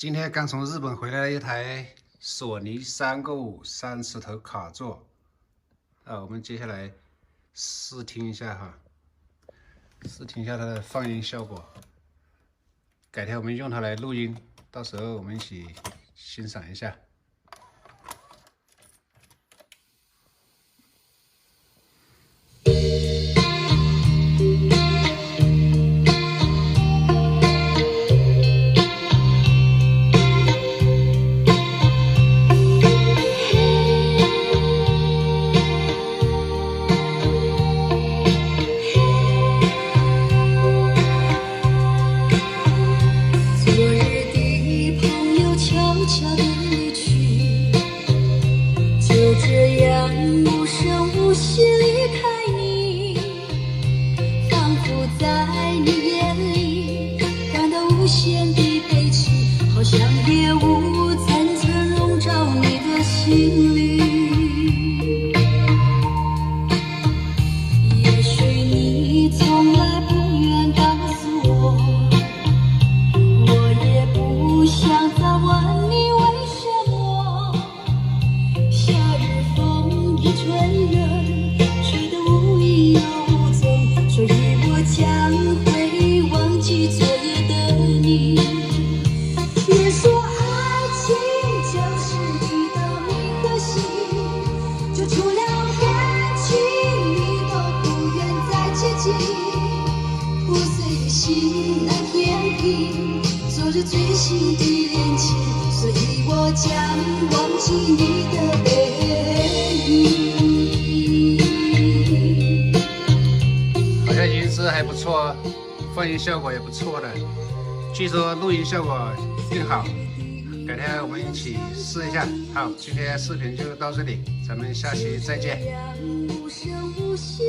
今天刚从日本回来了一台索尼3553磁头卡座，我们接下来试听一下哈，试听一下它的放音效果。改天我们用它来录音，到时候我们一起欣赏一下。悄地离去，就这样无声无息离开你，仿佛在你眼里感到无限的悲戚，好像夜雾层层笼罩你的心里。也许你从来不愿告诉我，我也不想再问你。吹人，吹得无影无踪，所以我将会忘记昨夜的你。别说爱情就是你的名和姓，就除了感情，你都不愿再接近。破碎的心难填平昨日最新的恋情，所以我将忘记你的背影。音质还不错，放音效果也不错的，据说录音效果更好。改天我们一起试一下。好，今天视频就到这里，咱们下期再见。无声无息